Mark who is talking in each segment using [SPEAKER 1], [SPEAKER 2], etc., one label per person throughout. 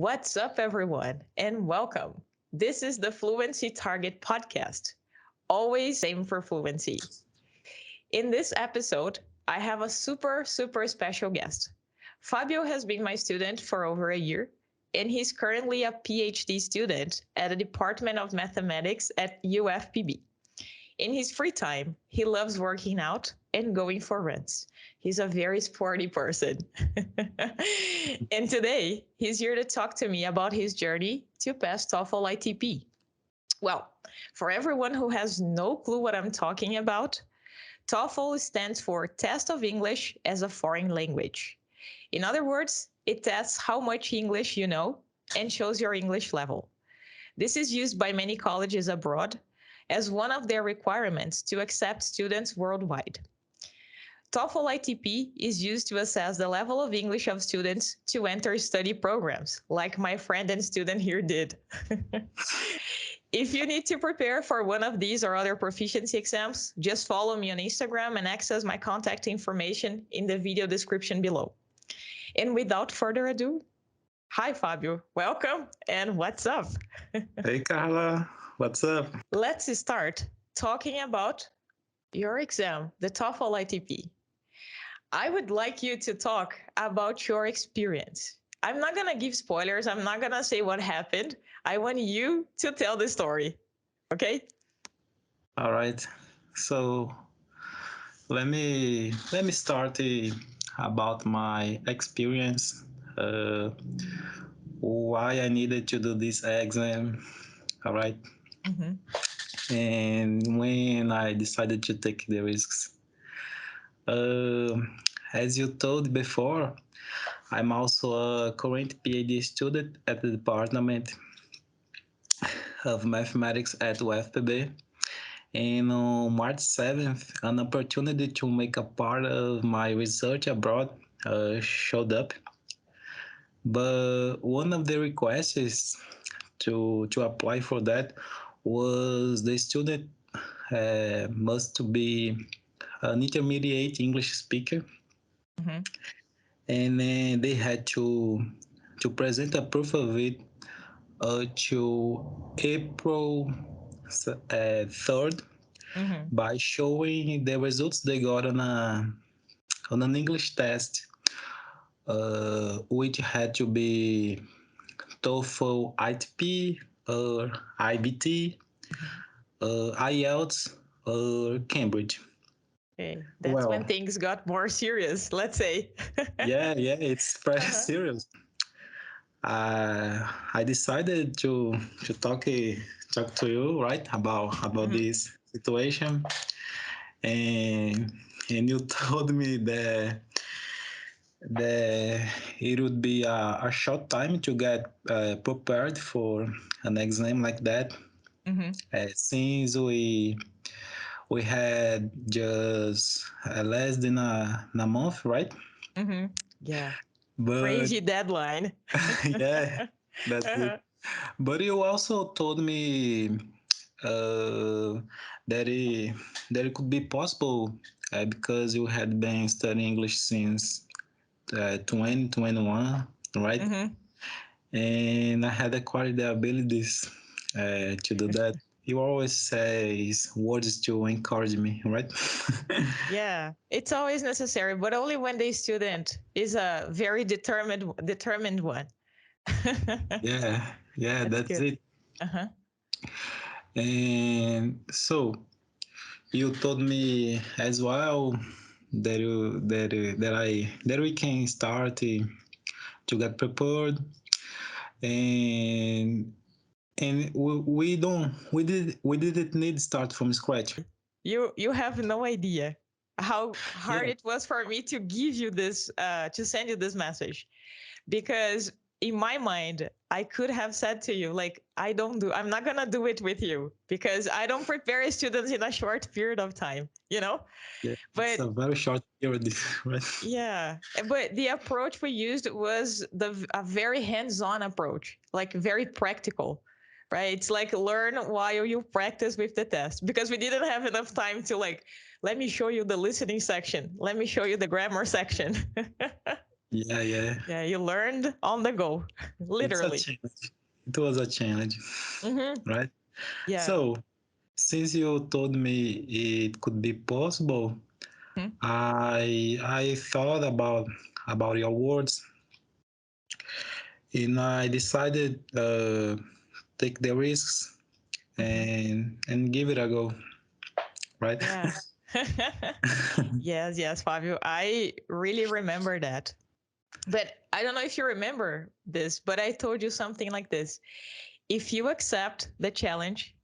[SPEAKER 1] What's up, everyone, and welcome. This is the Fluency Target Podcast, always aim for fluency. In this episode, I have a super special guest. Fábio has been my student for over a year, and he's currently a PhD student at the Department of Mathematics at UFPB. In his free time, he loves working out and going for runs. He's a very sporty person. And today, he's here to talk to me about his journey to pass Toefl ITP. Well, for everyone who has no clue what I'm talking about, TOEFL stands for Test of English as a Foreign Language. In other words, it tests how much English you know and shows your English level. This is used by many colleges abroad as one of their requirements to accept students worldwide. TOEFL ITP is used to assess the level of English of students to enter study programs, like my friend and student here did. If you need to prepare for one of these or other proficiency exams, just follow me on Instagram and access my contact information in the video description below. And without further ado, hi Fábio, welcome and what's up?
[SPEAKER 2] Hey Carla, what's up?
[SPEAKER 1] Let's start talking about your exam, the TOEFL ITP. I would like you to talk about your experience. I'm not going to give spoilers. I'm not going to say what happened. I want you to tell the story. Okay?
[SPEAKER 2] All right. So let me start about my experience. Why I needed to do this exam. All right.
[SPEAKER 1] Mm-hmm.
[SPEAKER 2] And when I decided to take the risks. As you told before, I'm also a current PhD student at the Department of Mathematics at UFPB. And on March 7th, an opportunity to make a part of my research abroad showed up. But one of the requests to apply for that was the student must be an intermediate English speaker.
[SPEAKER 1] Mm-hmm.
[SPEAKER 2] And then they had to present a proof of it to April 3rd
[SPEAKER 1] Mm-hmm.
[SPEAKER 2] by showing the results they got on an English test, which had to be TOEFL ITP or IBT, IELTS or Cambridge.
[SPEAKER 1] Okay. That's when
[SPEAKER 2] Well,
[SPEAKER 1] things got more serious, let's say.
[SPEAKER 2] yeah, it's pretty
[SPEAKER 1] Uh-huh.
[SPEAKER 2] serious. I decided to talk to you, right, about
[SPEAKER 1] Mm-hmm.
[SPEAKER 2] this situation, and you told me that it would be a short time to get prepared for an exam like that,
[SPEAKER 1] Mm-hmm.
[SPEAKER 2] since we had just less than a month, right?
[SPEAKER 1] Mm-hmm. Yeah.
[SPEAKER 2] But
[SPEAKER 1] Crazy deadline.
[SPEAKER 2] yeah, that's it.
[SPEAKER 1] Uh-huh.
[SPEAKER 2] But you also told me uh, that it could be possible because you had been studying English since 2021, right?
[SPEAKER 1] Mm-hmm.
[SPEAKER 2] And I had acquired the abilities to do that. You always say words to encourage me, right?
[SPEAKER 1] Yeah, it's always necessary, but only when the student is a very determined one.
[SPEAKER 2] yeah,
[SPEAKER 1] That's
[SPEAKER 2] that's
[SPEAKER 1] good.
[SPEAKER 2] it.
[SPEAKER 1] Uh-huh.
[SPEAKER 2] And so you told me as well that we can start to get prepared, and we didn't need to start from scratch.
[SPEAKER 1] You have no idea how hard
[SPEAKER 2] Yeah,
[SPEAKER 1] it was for me to give you this to send you this message, because in my mind I could have said to you, like, I'm not gonna do it with you because I don't prepare students in a short period of time, you know.
[SPEAKER 2] yeah, it's
[SPEAKER 1] But
[SPEAKER 2] a very short period, right?
[SPEAKER 1] yeah, but the approach we used was a very hands-on approach, like very practical, right? It's like learn while you practice with the test, because we didn't have enough time to, like, let me show you the listening section, let me show you the grammar section.
[SPEAKER 2] Yeah.
[SPEAKER 1] Yeah, you learned on the go,
[SPEAKER 2] It's a
[SPEAKER 1] literally.
[SPEAKER 2] challenge. It was a challenge,
[SPEAKER 1] Mm-hmm.
[SPEAKER 2] right?
[SPEAKER 1] Yeah.
[SPEAKER 2] So, since you told me it could be possible,
[SPEAKER 1] Mhm.
[SPEAKER 2] I thought about your words, and I decided take the risks
[SPEAKER 1] Mhm.
[SPEAKER 2] and give it a go, right?
[SPEAKER 1] Yeah. Yes, Fábio. I really remember that. But I don't know if you remember this, but I told you something like this. If you accept the challenge,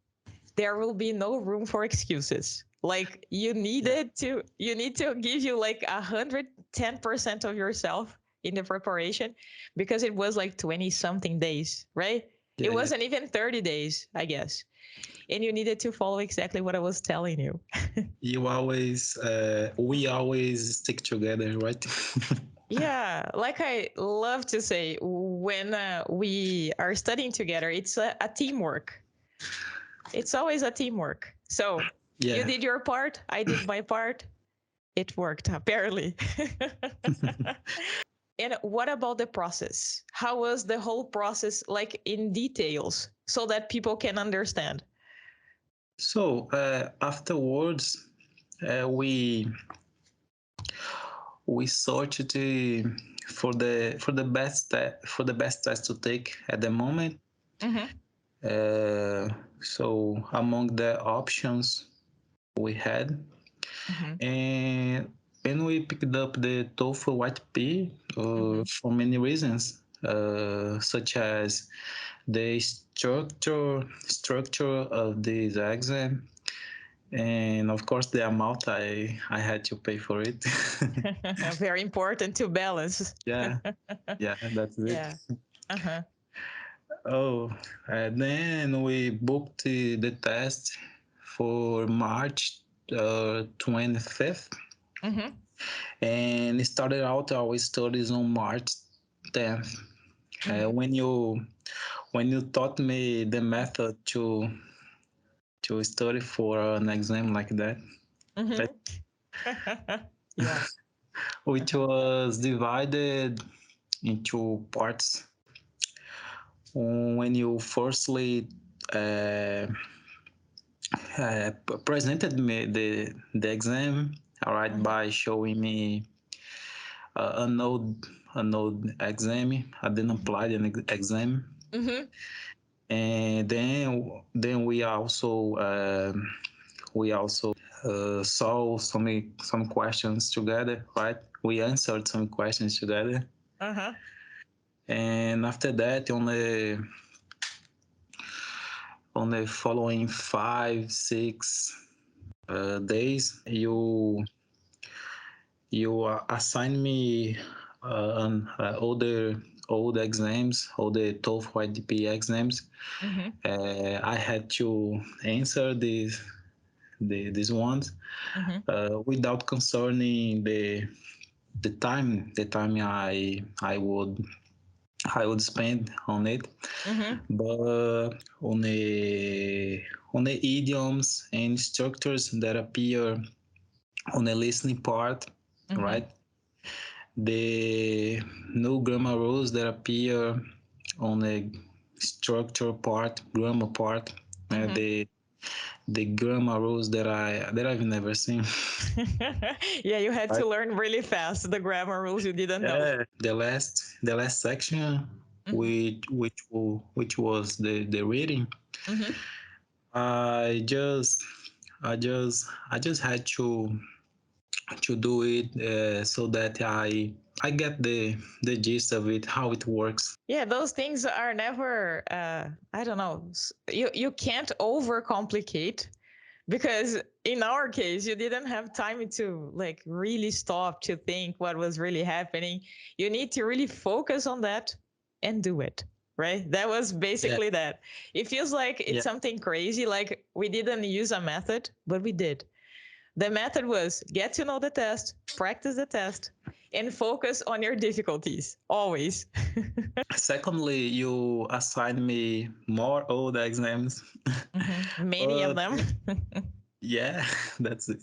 [SPEAKER 1] there will be no room for excuses. Like
[SPEAKER 2] Yeah,
[SPEAKER 1] you need to give you like 110% of yourself in the preparation because it was like 20 something days, right? It
[SPEAKER 2] yeah.
[SPEAKER 1] wasn't even 30 days, I guess. And you needed to follow exactly what I was telling you.
[SPEAKER 2] We always stick together, right?
[SPEAKER 1] Yeah, like I love to say, when we are studying together, it's a teamwork. It's always a teamwork. So you
[SPEAKER 2] Yeah.
[SPEAKER 1] did your part, I did my part. It worked, apparently. And what about the process? How was the whole process, like in details, so that people can understand?
[SPEAKER 2] So afterwards, we searched for the best test to take at the moment.
[SPEAKER 1] Mm-hmm.
[SPEAKER 2] So among the options we had,
[SPEAKER 1] Mm-hmm.
[SPEAKER 2] and we picked up the Toefl ITP
[SPEAKER 1] Mm-hmm.
[SPEAKER 2] for many reasons, such as the structure of this exam, and of course the amount I had to pay for it.
[SPEAKER 1] Very important to balance.
[SPEAKER 2] Yeah, yeah, that's it.
[SPEAKER 1] Yeah. Uh-huh.
[SPEAKER 2] Oh, then we booked the test for March 25th,
[SPEAKER 1] Mm-hmm.
[SPEAKER 2] and started out our studies on March 10th.
[SPEAKER 1] Mm-hmm.
[SPEAKER 2] When you taught me the method to study for an exam like that,
[SPEAKER 1] Mm-hmm. Yeah.
[SPEAKER 2] which
[SPEAKER 1] Uh-huh.
[SPEAKER 2] was divided into parts. When you firstly uh, presented me the exam, all right,
[SPEAKER 1] Mm-hmm.
[SPEAKER 2] by showing me an old exam. I didn't apply the exam,
[SPEAKER 1] Mm-hmm.
[SPEAKER 2] and then we also solved some questions together, right? We answered some questions together,
[SPEAKER 1] Uh-huh.
[SPEAKER 2] and after that, on the following 5, 6 days, you assign me all the exams, all the Toefl ITP exams.
[SPEAKER 1] Mm-hmm.
[SPEAKER 2] I had to answer these ones
[SPEAKER 1] Mm-hmm.
[SPEAKER 2] without concerning the time I would spend on it,
[SPEAKER 1] Mm-hmm.
[SPEAKER 2] but on the idioms and structures that appear on the listening part,
[SPEAKER 1] Mm-hmm.
[SPEAKER 2] right? The new grammar rules that appear on the structure part, grammar part,
[SPEAKER 1] Mm-hmm.
[SPEAKER 2] the grammar rules that I've never seen.
[SPEAKER 1] Yeah, you had to
[SPEAKER 2] Right?
[SPEAKER 1] learn really fast the grammar rules you didn't know.
[SPEAKER 2] Yeah. The last section,
[SPEAKER 1] Mm-hmm.
[SPEAKER 2] which was the reading,
[SPEAKER 1] Mm-hmm.
[SPEAKER 2] I just I just had to do it so that I get the gist of it, how it works.
[SPEAKER 1] Yeah, those things are never I don't know. You can't overcomplicate because in our case you didn't have time to like really stop to think what was really happening. You need to really focus on that and do it, right? That was
[SPEAKER 2] Yeah,
[SPEAKER 1] basically that. It feels like it's
[SPEAKER 2] yeah.
[SPEAKER 1] something crazy, like we didn't use a method, but we did. The method was get to know the test, practice the test, and focus on your difficulties always.
[SPEAKER 2] Secondly, you assign me more old exams,
[SPEAKER 1] Many of
[SPEAKER 2] but
[SPEAKER 1] them.
[SPEAKER 2] yeah, that's it.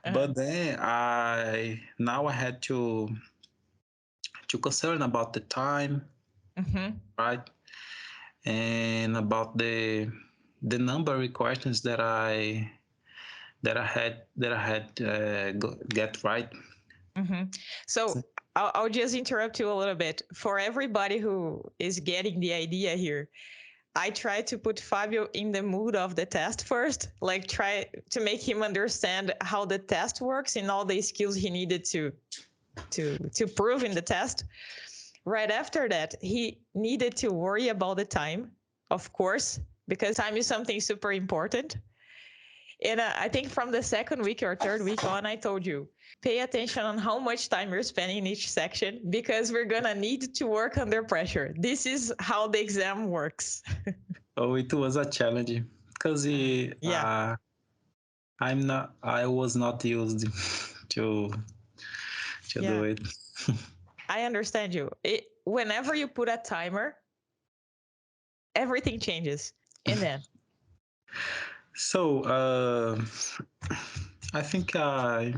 [SPEAKER 1] Uh-huh.
[SPEAKER 2] But then I had concern about the time, right? And about the number of questions that I had get right.
[SPEAKER 1] So I'll just interrupt you a little bit. For everybody who is getting the idea here, I try to put Fábio in the mood of the test first, like try to make him understand how the test works and all the skills he needed to prove in the test. Right after that, he needed to worry about the time, of course, because time is something super important. And I think from the second week or third week on, I told you, pay attention on how much time you're spending in each section, because we're going to need to work under pressure. This is how the exam works.
[SPEAKER 2] Oh, it was a challenge because I was not used to do it.
[SPEAKER 1] I understand you. Whenever you put a timer, everything changes. And then?
[SPEAKER 2] So, I think I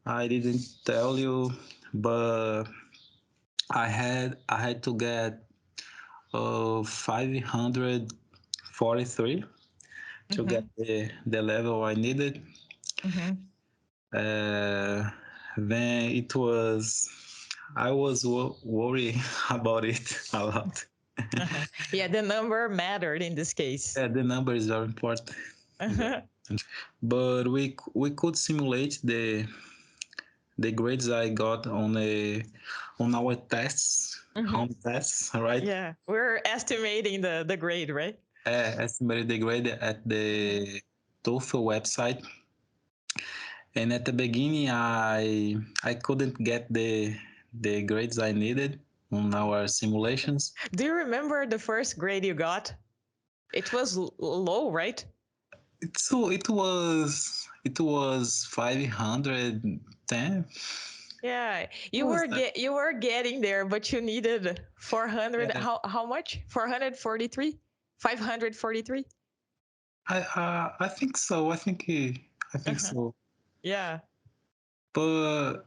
[SPEAKER 2] didn't tell you, but I had to get 543 to get the level I needed. Then I was worried about it a lot.
[SPEAKER 1] Yeah, the number mattered in this case.
[SPEAKER 2] Yeah, the number is very important. But we could simulate the grades I got on our tests, home tests, right?
[SPEAKER 1] Yeah, we're estimating the grade, right?
[SPEAKER 2] Estimated the grade at the Toefl website. And at the beginning, I couldn't get the grades I needed on our simulations.
[SPEAKER 1] Do you remember the first grade you got? It was low, right?
[SPEAKER 2] So it was 510.
[SPEAKER 1] Yeah, you were getting there, but you needed 400.
[SPEAKER 2] Yeah.
[SPEAKER 1] How much? 443? 543?
[SPEAKER 2] I think so. I think so.
[SPEAKER 1] Yeah.
[SPEAKER 2] But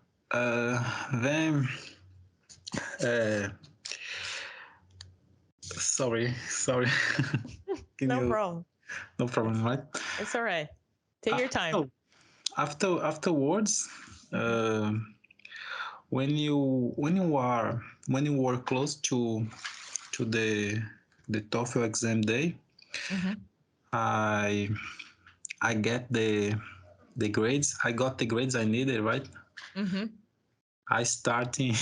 [SPEAKER 2] then sorry.
[SPEAKER 1] No problem.
[SPEAKER 2] No problem, right?
[SPEAKER 1] It's all right. Take your time.
[SPEAKER 2] So afterwards, when you were close to the TOEFL exam day, I get the grades. I got the grades I needed, right? I started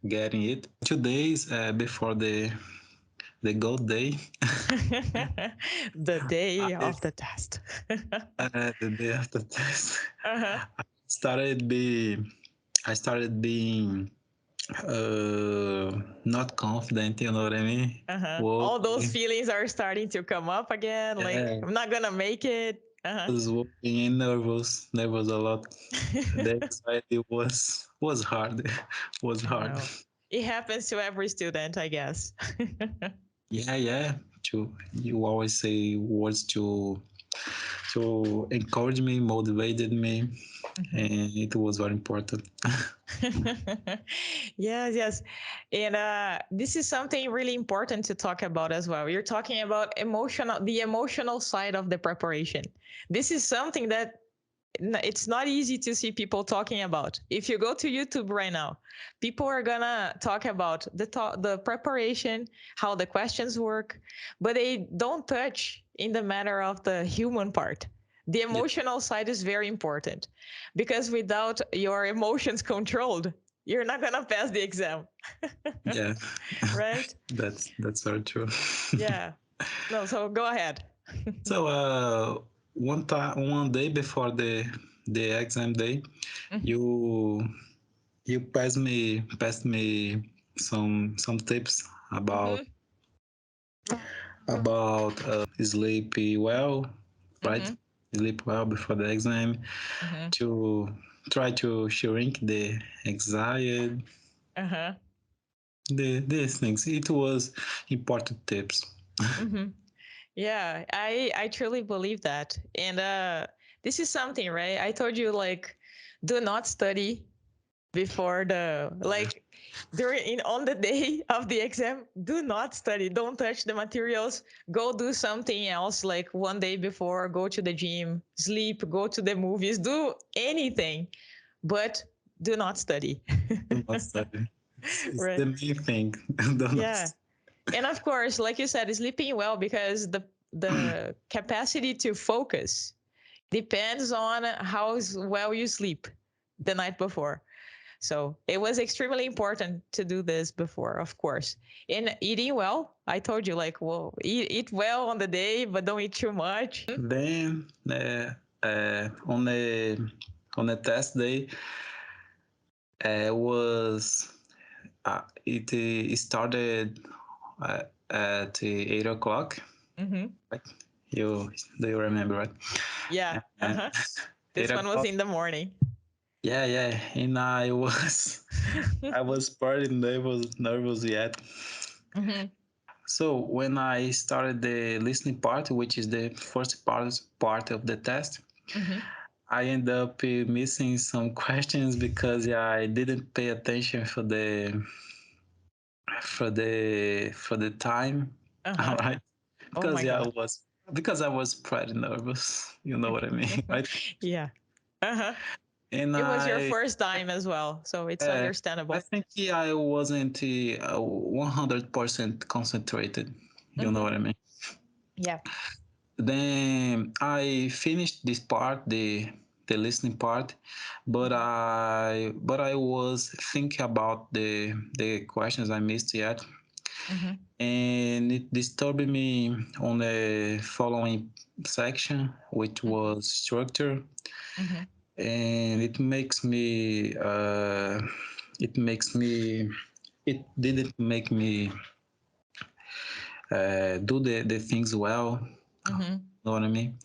[SPEAKER 2] getting it 2 days before the gold day.
[SPEAKER 1] The day of the test.
[SPEAKER 2] The day of the test. I started being not confident, you know what I mean?
[SPEAKER 1] All those feelings are starting to come up again. Like, I'm not gonna make it.
[SPEAKER 2] I was working and nervous a lot. The anxiety was hard. Was hard.
[SPEAKER 1] It happens to every student, I guess.
[SPEAKER 2] Yeah. You always say words to encourage me, motivated me, and it was very important.
[SPEAKER 1] Yes. And this is something really important to talk about as well. You're talking about the emotional side of the preparation. This is something that it's not easy to see people talking about. If you go to YouTube right now, people are gonna talk about the preparation, how the questions work, but they don't touch in the matter of the human part. The emotional side is very important, because without your emotions controlled, you're not gonna pass the exam.
[SPEAKER 2] Yeah.
[SPEAKER 1] Right?
[SPEAKER 2] That's very true.
[SPEAKER 1] Yeah. No, so go ahead.
[SPEAKER 2] So one day before the exam day, you passed me some tips about sleep well, right? Sleep well before the exam, to try to shrink the anxiety. These things. It was important tips.
[SPEAKER 1] Yeah, I truly believe that. And this is something, right? I told you, like, do not study before on the day of the exam. Do not study. Don't touch the materials. Go do something else, like one day before. Go to the gym, sleep, go to the movies, do anything, but do not study.
[SPEAKER 2] Do not study. It's
[SPEAKER 1] Right.
[SPEAKER 2] the main thing. Do not
[SPEAKER 1] Yeah. And of course, like you said, sleeping well, because the capacity to focus depends on how well you sleep the night before. So it was extremely important to do this before, of course. And eating well, I told you, like, well, eat well on the day, but don't eat too much.
[SPEAKER 2] Then on the test day, it started at 8 o'clock.
[SPEAKER 1] Mm-hmm.
[SPEAKER 2] Right? Do you remember, right?
[SPEAKER 1] Yeah.
[SPEAKER 2] And
[SPEAKER 1] Uh-huh.
[SPEAKER 2] eight
[SPEAKER 1] This one was
[SPEAKER 2] o'clock.
[SPEAKER 1] in the morning.
[SPEAKER 2] Yeah, and I was pretty nervous yet.
[SPEAKER 1] Mm-hmm.
[SPEAKER 2] So when I started the listening part, which is the first part of the test,
[SPEAKER 1] Mm-hmm.
[SPEAKER 2] I ended up missing some questions because I didn't pay attention for the time. All
[SPEAKER 1] Uh-huh.
[SPEAKER 2] right,
[SPEAKER 1] Oh my God.
[SPEAKER 2] because I was pretty nervous. You know what I mean, right?
[SPEAKER 1] Yeah. Uh-huh.
[SPEAKER 2] And
[SPEAKER 1] It was your first time as well, so it's
[SPEAKER 2] I
[SPEAKER 1] understandable.
[SPEAKER 2] think I wasn't 100% concentrated. You know
[SPEAKER 1] Mm-hmm.
[SPEAKER 2] what I mean?
[SPEAKER 1] Yeah.
[SPEAKER 2] Then I finished this part, the listening part, but I was thinking about the questions I missed yet,
[SPEAKER 1] Mm-hmm.
[SPEAKER 2] and it disturbed me on the following section, which was structure,
[SPEAKER 1] Mm-hmm.
[SPEAKER 2] and it didn't make me do the things well.
[SPEAKER 1] Mm-hmm.
[SPEAKER 2] Know what I mean?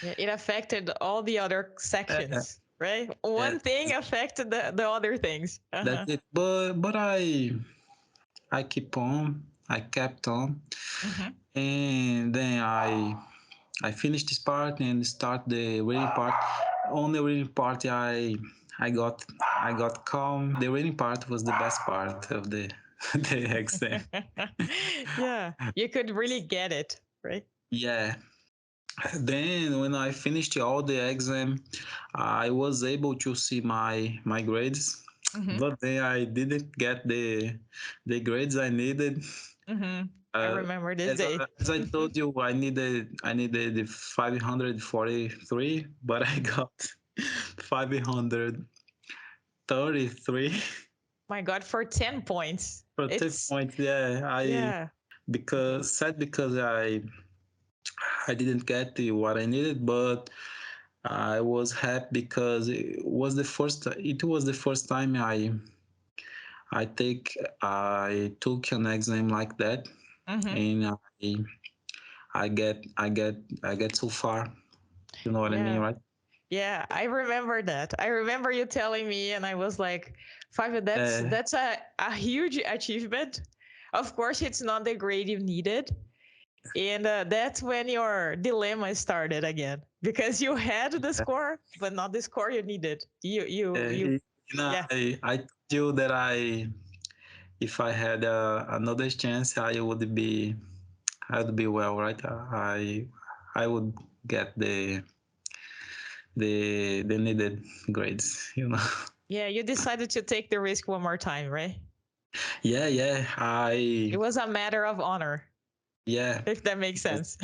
[SPEAKER 1] Yeah, it affected all the other
[SPEAKER 2] Uh,
[SPEAKER 1] sections, right?
[SPEAKER 2] uh,
[SPEAKER 1] One thing affected the other things.
[SPEAKER 2] that's
[SPEAKER 1] Uh-huh.
[SPEAKER 2] it. But I kept on,
[SPEAKER 1] Mm-hmm.
[SPEAKER 2] and then I finished this part and start the reading part. On the reading part, I got calm. The reading part was the best part of the the exam.
[SPEAKER 1] Yeah, you could really get it, right?
[SPEAKER 2] Yeah. Then when I finished all the exam, I was able to see my grades,
[SPEAKER 1] Mm-hmm.
[SPEAKER 2] but then I didn't get the grades I needed.
[SPEAKER 1] Mm-hmm. I
[SPEAKER 2] Uh,
[SPEAKER 1] remember this day.
[SPEAKER 2] as I told you, I needed 543, but I got 533
[SPEAKER 1] My God, for 10 points.
[SPEAKER 2] for 10
[SPEAKER 1] It's,
[SPEAKER 2] points. Yeah,
[SPEAKER 1] yeah.
[SPEAKER 2] because I didn't get what I needed, but I was happy because it was the first time I took an exam like that,
[SPEAKER 1] Mm-hmm.
[SPEAKER 2] and I get so far. You know what I mean,
[SPEAKER 1] Yeah.
[SPEAKER 2] right?
[SPEAKER 1] Yeah, I remember that. I remember you telling me, and I was like, Fábio,
[SPEAKER 2] Uh,
[SPEAKER 1] that's a huge achievement. Of course, it's not the grade you needed. And that's when your dilemma started again, because you had the score, but not the score you needed.
[SPEAKER 2] you know,
[SPEAKER 1] Yeah.
[SPEAKER 2] I told you that if I had another chance, I would be well, right? I would get the needed grades, you know.
[SPEAKER 1] Yeah, you decided to take the risk one more time, right?
[SPEAKER 2] Yeah.
[SPEAKER 1] It was a matter of honor,
[SPEAKER 2] Yeah.
[SPEAKER 1] if that makes sense.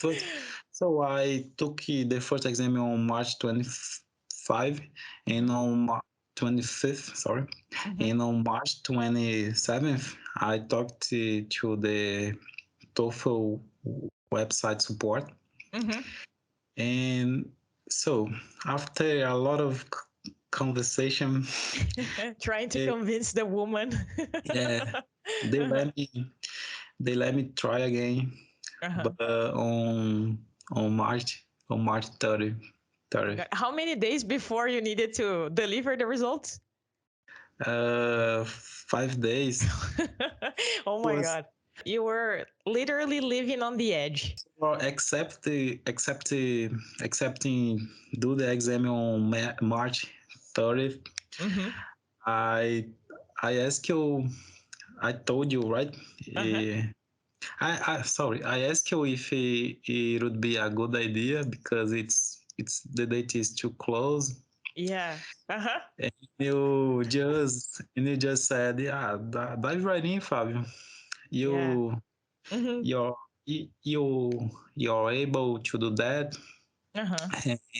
[SPEAKER 2] But- so I took the first exam on March 25 and
[SPEAKER 1] Mhm.
[SPEAKER 2] on 25th, sorry.
[SPEAKER 1] Mhm.
[SPEAKER 2] And on March 27th, I talked to the Toefl website support.
[SPEAKER 1] Mhm.
[SPEAKER 2] And so after a lot of conversation,
[SPEAKER 1] Trying to
[SPEAKER 2] eh,
[SPEAKER 1] convince the woman.
[SPEAKER 2] yeah, they let me they let me try again,
[SPEAKER 1] Uh-huh.
[SPEAKER 2] but on March 30.
[SPEAKER 1] How many days before you needed to deliver the results?
[SPEAKER 2] 5 days
[SPEAKER 1] Oh my
[SPEAKER 2] was
[SPEAKER 1] God. You were literally living on the edge.
[SPEAKER 2] Well, excepting do the exam on March 30th,
[SPEAKER 1] Mm-hmm.
[SPEAKER 2] I I asked you, I told you, right?
[SPEAKER 1] Uh-huh.
[SPEAKER 2] Sorry, I asked you if it would be a good idea because it's the date is too close.
[SPEAKER 1] Yeah. Uh-huh.
[SPEAKER 2] And you just said, yeah, dive right in, Fábio.
[SPEAKER 1] Yeah.
[SPEAKER 2] You
[SPEAKER 1] Mm-hmm.
[SPEAKER 2] you're you're able to do that,
[SPEAKER 1] Uh-huh.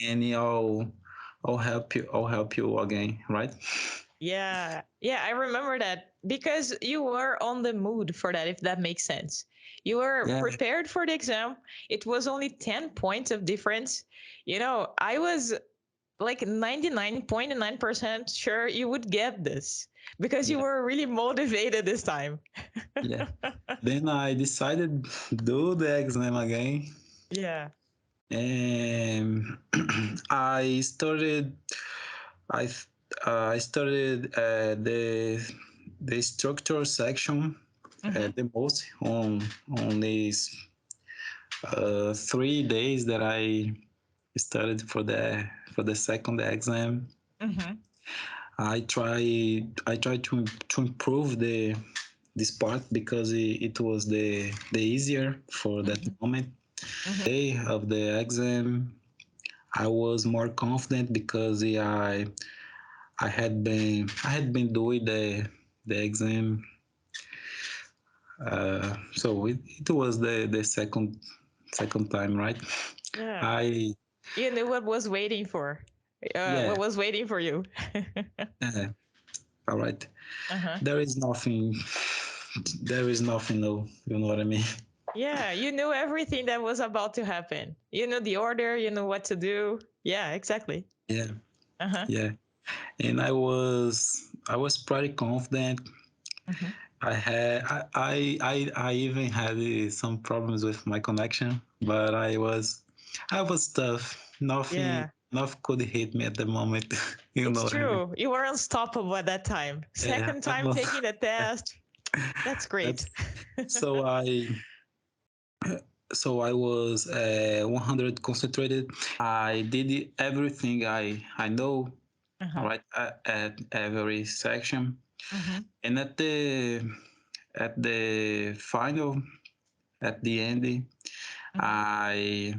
[SPEAKER 2] and I'll help you again, right?
[SPEAKER 1] Yeah. Yeah, I remember that because you were on the mood for that, if that makes sense. You were
[SPEAKER 2] Yeah,
[SPEAKER 1] prepared for the exam. It was only 10 points of difference. I was like 99.9% sure you would get this because you
[SPEAKER 2] yeah,
[SPEAKER 1] were really motivated this time.
[SPEAKER 2] yeah. Then I decided do the exam again,
[SPEAKER 1] Yeah.
[SPEAKER 2] and I I started the structure section
[SPEAKER 1] Mm-hmm.
[SPEAKER 2] the most on these 3 days that I studied for the second exam.
[SPEAKER 1] Mm-hmm.
[SPEAKER 2] I tried to improve the this part because it was the easier for that
[SPEAKER 1] Mm-hmm.
[SPEAKER 2] moment.
[SPEAKER 1] Mm-hmm.
[SPEAKER 2] Day of the exam, I was more confident because I had been doing the exam. So it was the second time, right?
[SPEAKER 1] Yeah.
[SPEAKER 2] I
[SPEAKER 1] You knew what was waiting for. What
[SPEAKER 2] Yeah,
[SPEAKER 1] was waiting for you.
[SPEAKER 2] yeah, all right.
[SPEAKER 1] Uh-huh.
[SPEAKER 2] There is nothing. There is nothing. No, you know what I mean.
[SPEAKER 1] Yeah, you knew everything that was about to happen. You knew the order, you knew what to do. Yeah, exactly.
[SPEAKER 2] Yeah,
[SPEAKER 1] Uh-huh.
[SPEAKER 2] yeah. And I was pretty confident.
[SPEAKER 1] Mm-hmm.
[SPEAKER 2] I even had some problems with my connection, but I was tough.
[SPEAKER 1] Yeah.
[SPEAKER 2] Nothing could hit me at the moment. You know
[SPEAKER 1] It's
[SPEAKER 2] what I mean?
[SPEAKER 1] true. You were unstoppable at that time.
[SPEAKER 2] Yeah,
[SPEAKER 1] Second
[SPEAKER 2] I
[SPEAKER 1] time
[SPEAKER 2] was.
[SPEAKER 1] taking the test. That's great.
[SPEAKER 2] That's so I was 100 concentrated. I did everything I know. All
[SPEAKER 1] Uh-huh.
[SPEAKER 2] right, at every section,
[SPEAKER 1] Mm-hmm.
[SPEAKER 2] and at the final, at the ending,
[SPEAKER 1] Mm-hmm.
[SPEAKER 2] I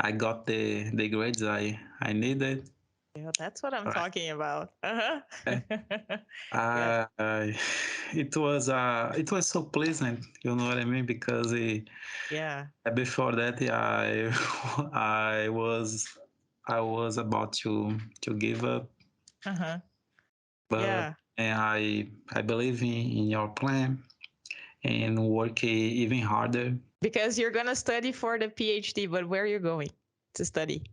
[SPEAKER 2] I got the grades I needed.
[SPEAKER 1] Yeah, that's what I'm
[SPEAKER 2] Right.
[SPEAKER 1] talking about. Uh-huh. Yeah.
[SPEAKER 2] I, it was so pleasant, you know what I mean? Because
[SPEAKER 1] Yeah.
[SPEAKER 2] before that, I was about to give up,
[SPEAKER 1] Uh-huh.
[SPEAKER 2] but
[SPEAKER 1] Yeah.
[SPEAKER 2] and I believe in your plan and work even harder.
[SPEAKER 1] Because you're gonna study for the PhD, but where are you going to study?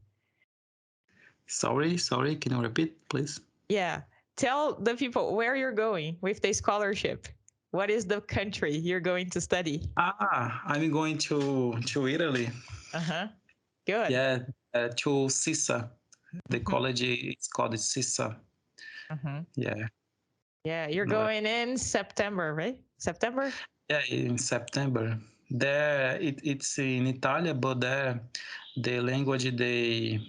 [SPEAKER 2] Sorry, can you repeat, please?
[SPEAKER 1] Yeah. Tell the people where you're going with the scholarship. What is the country you're going to study?
[SPEAKER 2] I'm going to Italy.
[SPEAKER 1] Uh-huh. Good.
[SPEAKER 2] Yeah, to CISA. The
[SPEAKER 1] Mm-hmm.
[SPEAKER 2] college is called CISA.
[SPEAKER 1] Mm-hmm.
[SPEAKER 2] Yeah,
[SPEAKER 1] Yeah, you're
[SPEAKER 2] no,
[SPEAKER 1] going in September, right? September?
[SPEAKER 2] yeah, in September. There, it's in Italia, but there, the language they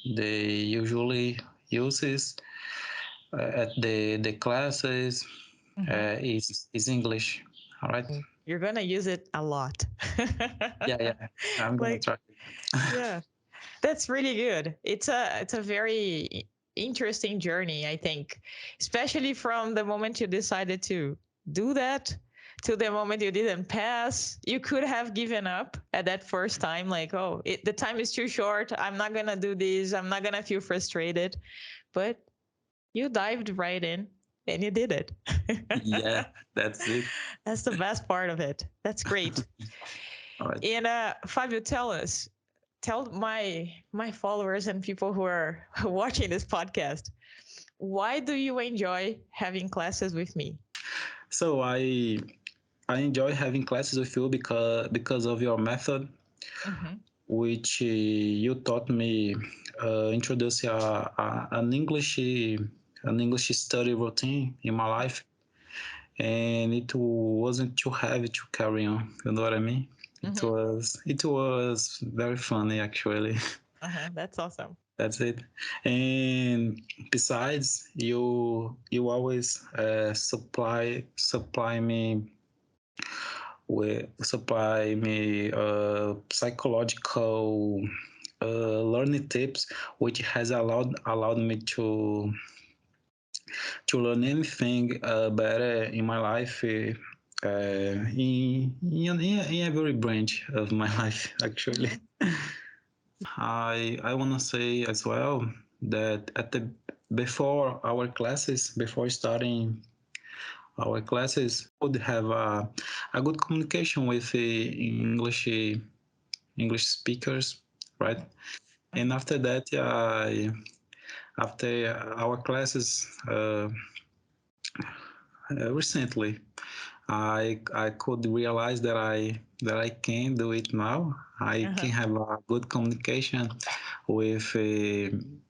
[SPEAKER 2] usually uses at the classes
[SPEAKER 1] Mm-hmm.
[SPEAKER 2] is English. All right.
[SPEAKER 1] You're gonna use it a lot.
[SPEAKER 2] Yeah. I'm gonna
[SPEAKER 1] Like,
[SPEAKER 2] try.
[SPEAKER 1] yeah, that's really good. It's a very interesting journey, I think, especially from the moment you decided to do that to the moment you didn't pass. You could have given up at that first time, like, oh, the time is too short. I'm not gonna do this. I'm not gonna feel frustrated. But you dived right in and you did it.
[SPEAKER 2] Yeah, that's it.
[SPEAKER 1] That's the best part of it. That's great.
[SPEAKER 2] All right.
[SPEAKER 1] And Fabio, tell my followers and people who are watching this podcast, why do you enjoy having classes with me?
[SPEAKER 2] So I enjoy having classes with you because of your method,
[SPEAKER 1] Mm-hmm.
[SPEAKER 2] which you taught me introduce an English study routine in my life, and it wasn't too heavy to carry on. You know what I mean? It was very funny actually.
[SPEAKER 1] That's awesome.
[SPEAKER 2] That's it. And besides, you always supply me psychological learning tips, which has allowed me to learn anything better in my life. In every branch of my life, actually. I want to say as well that before starting our classes, would have a good communication with the English speakers, right? And after that, after our classes recently, I could realize that I can do it now. I can have a good communication with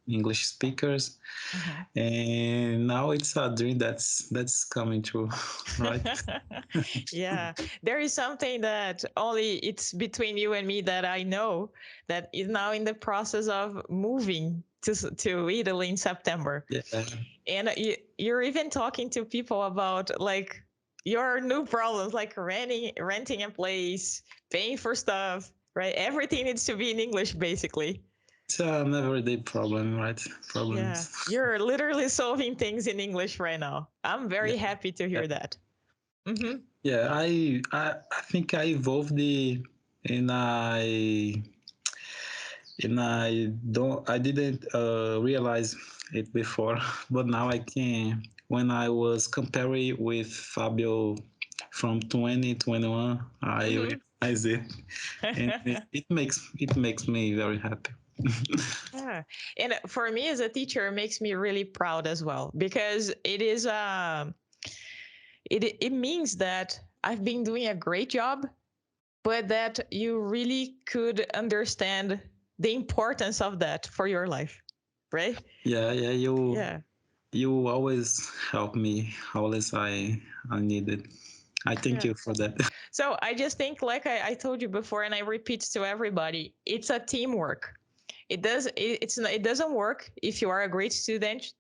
[SPEAKER 2] English speakers, and now it's a dream that's coming true, right?
[SPEAKER 1] Yeah, there is something that only it's between you and me that I know that is now in the process of moving to Italy in September.
[SPEAKER 2] Yeah.
[SPEAKER 1] And you're even talking to people about like your new problems, like renting a place, paying for stuff, right? Everything needs to be in English, basically.
[SPEAKER 2] It's an everyday problem, right?
[SPEAKER 1] Yeah,
[SPEAKER 2] Problems.
[SPEAKER 1] you're literally solving things in English right now. I'm very
[SPEAKER 2] Yeah.
[SPEAKER 1] happy to hear that.
[SPEAKER 2] Yeah, I think I evolved and I didn't realize it before, but now I can. When I was comparing with Fábio from 2021, I realized it, and it makes me very happy.
[SPEAKER 1] Yeah. And for me as a teacher, it makes me really proud as well because it means that I've been doing a great job, but that you really could understand the importance of that for your life, right?
[SPEAKER 2] Yeah,
[SPEAKER 1] Yeah.
[SPEAKER 2] you always help me. Always I needed. I thank
[SPEAKER 1] Yeah.
[SPEAKER 2] you for that.
[SPEAKER 1] So I just think, like I told you before, and I repeat to everybody, it's a teamwork. It doesn't work if you are a great student,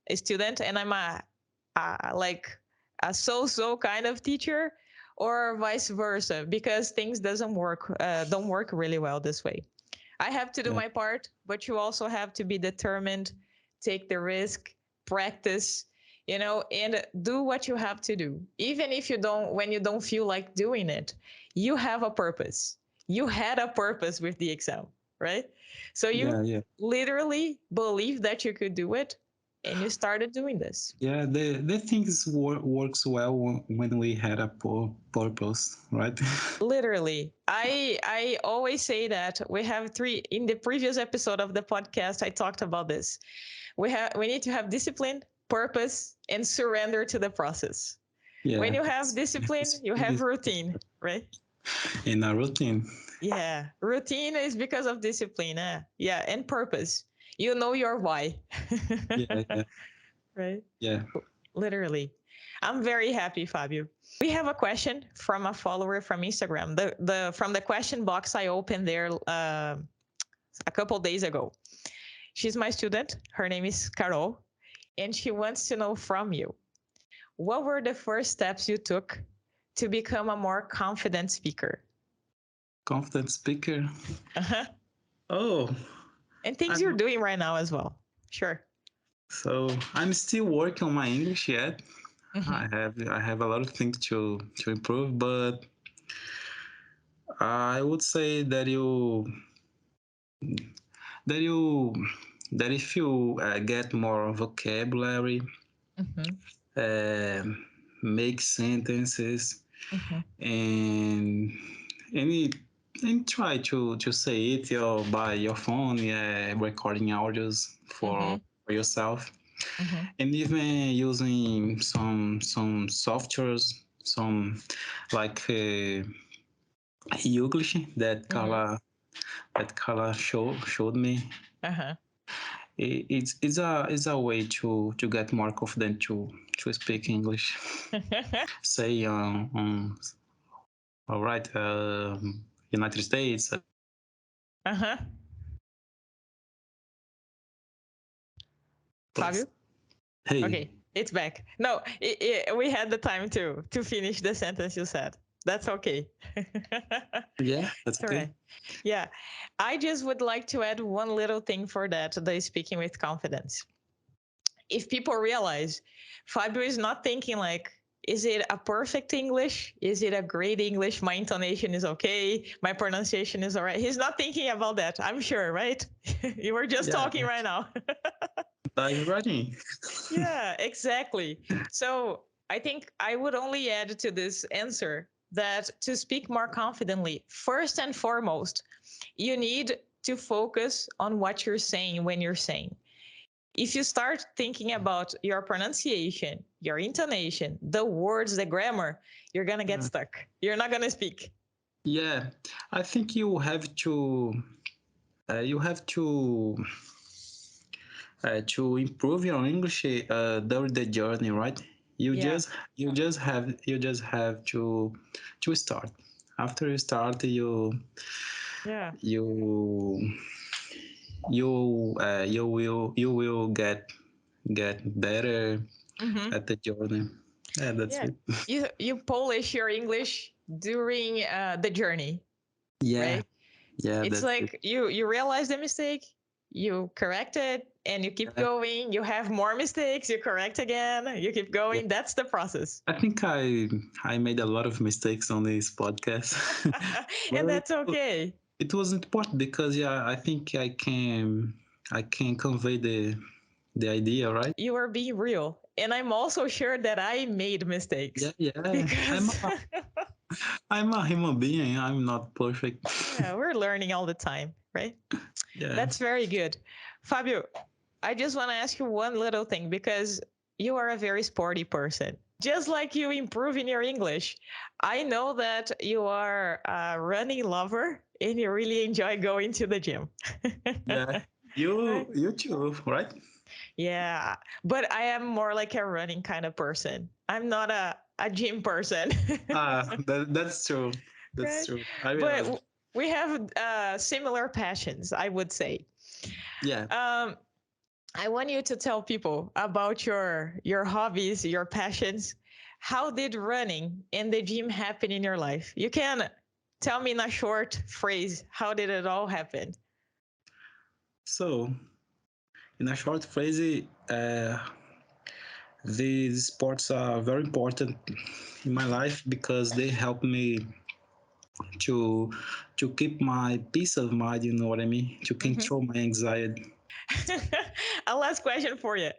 [SPEAKER 1] and I'm like a so kind of teacher, or vice versa, because things don't work really well this way. I have to do
[SPEAKER 2] Yeah,
[SPEAKER 1] my part, but you also have to be determined, take the risk, practice, and do what you have to do. Even if when you don't feel like doing it, you have a purpose. You had a purpose with the exam, right? So you
[SPEAKER 2] yeah.
[SPEAKER 1] literally believe that you could do it, and you started doing this.
[SPEAKER 2] Yeah, the things works well when we had a purpose, right?
[SPEAKER 1] Literally, I always say that we have three. In the previous episode of the podcast, I talked about this. We need to have discipline, purpose, and surrender to the process. When
[SPEAKER 2] Yeah,
[SPEAKER 1] you have discipline, you have routine, right?
[SPEAKER 2] in a routine.
[SPEAKER 1] Yeah, routine is because of discipline. Yeah, and purpose. You know your why.
[SPEAKER 2] Yeah, yeah,
[SPEAKER 1] Right?
[SPEAKER 2] yeah.
[SPEAKER 1] Literally. I'm very happy, Fábio. We have a question from a follower from Instagram. From the question box I opened there a couple days ago. She's my student. Her name is Carol, and she wants to know from you, what were the first steps you took to become a more confident speaker?
[SPEAKER 2] Confident speaker.
[SPEAKER 1] Uh-huh.
[SPEAKER 2] Oh,
[SPEAKER 1] And things you're
[SPEAKER 2] I'm
[SPEAKER 1] doing right now as well. Sure.
[SPEAKER 2] I'm still working on my English yet.
[SPEAKER 1] Mm-hmm.
[SPEAKER 2] I have a lot of things to improve, but I would say that you that if you get more vocabulary,
[SPEAKER 1] Mm-hmm.
[SPEAKER 2] uh, make sentences,
[SPEAKER 1] Mm-hmm.
[SPEAKER 2] and any and try to say it by your phone, yeah, recording audios
[SPEAKER 1] Mm-hmm.
[SPEAKER 2] for yourself,
[SPEAKER 1] Mm-hmm.
[SPEAKER 2] and even using some softwares, some like English
[SPEAKER 1] Mm-hmm.
[SPEAKER 2] that Carla showed me,
[SPEAKER 1] Uh-huh.
[SPEAKER 2] it's a way to get more confident to speak English. Say all right, United States.
[SPEAKER 1] Uh-huh. Fábio?
[SPEAKER 2] Hey.
[SPEAKER 1] Okay, it's back. No, we had the time to finish the sentence you said. That's okay.
[SPEAKER 2] Yeah, that's okay.
[SPEAKER 1] Right. Yeah. I just would like to add one little thing for that, the speaking with confidence. If people realize Fábio is not thinking like, is it a perfect English? Is it a great English? My intonation is okay. My pronunciation is all right. He's not thinking about that, I'm sure, right? You were just talking right now.
[SPEAKER 2] I'm running.
[SPEAKER 1] Yeah, exactly. So I think I would only add to this answer that to speak more confidently, first and foremost, you need to focus on what you're saying when you're saying. If you start thinking about your pronunciation, your intonation, the words, the grammar, you're going to get stuck. You're not going to speak.
[SPEAKER 2] Yeah, I think you have to to improve your English during the journey, right? You just have to start. After you start, you will get better at the journey. Yeah, that's it.
[SPEAKER 1] You polish your English during the journey.
[SPEAKER 2] Yeah,
[SPEAKER 1] right?
[SPEAKER 2] yeah.
[SPEAKER 1] It's like you realize the mistake, you correct it, and you keep going. You have more mistakes, you correct again, you keep going. Yeah. That's the process.
[SPEAKER 2] I think I made a lot of mistakes on this podcast.
[SPEAKER 1] And that's okay.
[SPEAKER 2] It was important because I think I can convey the idea, right?
[SPEAKER 1] You are being real. And I'm also sure that I made mistakes.
[SPEAKER 2] Yeah. Because I'm a human being. I'm not perfect.
[SPEAKER 1] Yeah, we're learning all the time, right?
[SPEAKER 2] Yeah.
[SPEAKER 1] That's very good. Fábio, I just want to ask you one little thing because you are a very sporty person. Just like you improve in your English, I know that you are a running lover and you really enjoy going to the gym.
[SPEAKER 2] Yeah. You too, right?
[SPEAKER 1] Yeah, but I am more like a running kind of person. I'm not a gym person.
[SPEAKER 2] That's true. That's
[SPEAKER 1] right?
[SPEAKER 2] true.
[SPEAKER 1] But we have similar passions, I would say.
[SPEAKER 2] Yeah.
[SPEAKER 1] I want you to tell people about your hobbies, your passions. How did running and the gym happen in your life? You can tell me in a short phrase, how did it all happen?
[SPEAKER 2] So, in a short phrase, these sports are very important in my life because they help me to keep my peace of mind, you know what I mean? To control my anxiety.
[SPEAKER 1] A last question for you.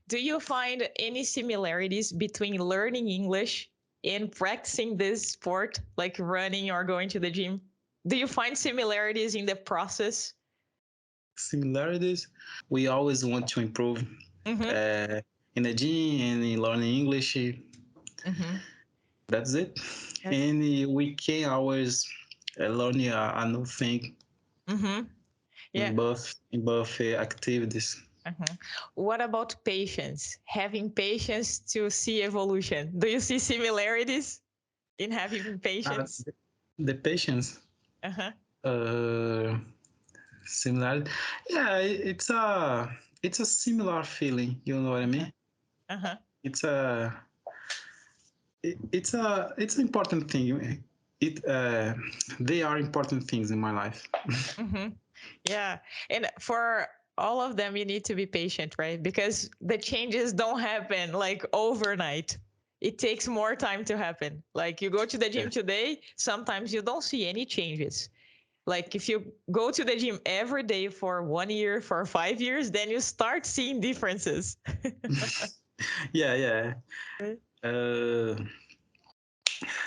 [SPEAKER 1] Do you find any similarities between learning English and practicing this sport, like running or going to the gym? Do you find similarities in the process?
[SPEAKER 2] Similarities? We always want to improve in the gym and in learning English. That's it. And we can always learn a new thing in both activities.
[SPEAKER 1] What about patience? Having patience to see evolution. Do you see similarities in having patience?
[SPEAKER 2] The patience. Similar. Yeah, it's a similar feeling. You know what I mean? It's an important thing. They are important things in my life.
[SPEAKER 1] Yeah, and for all of them, you need to be patient, right? Because the changes don't happen like overnight. It takes more time to happen. Like you go to the gym today, sometimes you don't see any changes. Like if you go to the gym every day for 1 year, for 5 years, then you start seeing differences.
[SPEAKER 2] Yeah.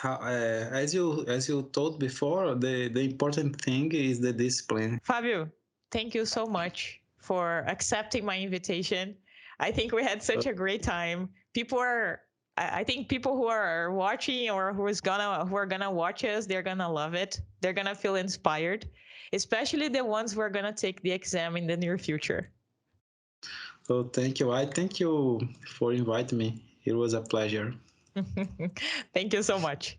[SPEAKER 2] As you told before, the important thing is the discipline.
[SPEAKER 1] Fábio, thank you so much for accepting my invitation. I think we had such a great time. I think people who are watching or who are gonna watch us, they're gonna love it. They're gonna feel inspired, especially the ones who are gonna take the exam in the near future.
[SPEAKER 2] Oh, thank you. I thank you for inviting me. It was a pleasure.
[SPEAKER 1] Thank you so much.